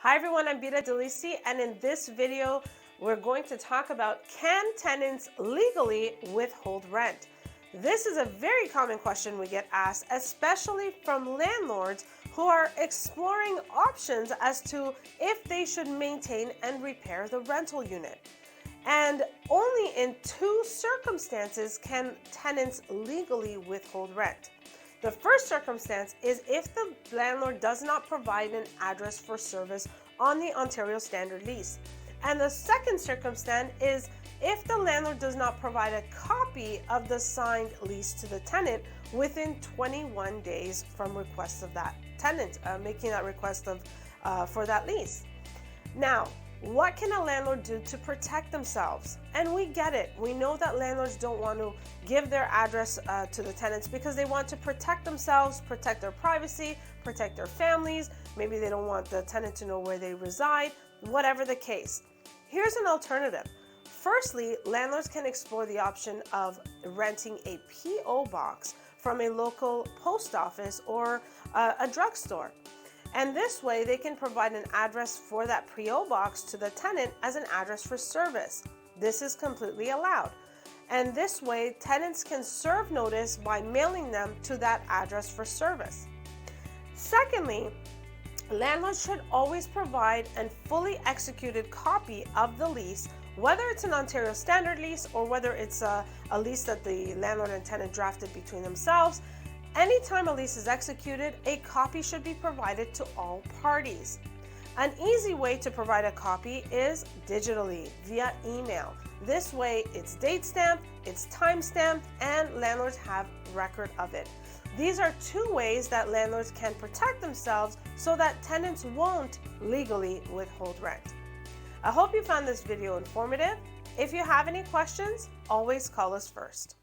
Hi everyone, I'm Bira Delisi, and in this video, we're going to talk about, can tenants legally withhold rent? This is a very common question we get asked, especially from landlords who are exploring options as to if they should maintain and repair the rental unit. And only in two circumstances can tenants legally withhold rent. The first circumstance is if the landlord does not provide an address for service on the Ontario Standard Lease. And the second circumstance is if the landlord does not provide a copy of the signed lease to the tenant within 21 days from request of that tenant, making that request for that lease. Now, what can a landlord do to protect themselves? And we get it. We know that landlords don't want to give their address to the tenants because they want to protect themselves, protect their privacy, protect their families. Maybe they don't want the tenant to know where they reside, whatever the case. Here's an alternative. Firstly, landlords can explore the option of renting a P.O. box from a local post office or a drugstore. And this way, they can provide an address for that P.O. box to the tenant as an address for service. This is completely allowed. And this way, tenants can serve notice by mailing them to that address for service. Secondly, landlords should always provide a fully executed copy of the lease, whether it's an Ontario Standard lease or whether it's a lease that the landlord and tenant drafted between themselves. Anytime a lease is executed, a copy should be provided to all parties. An easy way to provide a copy is digitally via email. This way, it's date stamped, it's time stamped, and landlords have record of it. These are two ways that landlords can protect themselves so that tenants won't legally withhold rent. I hope you found this video informative. If you have any questions, always call us first.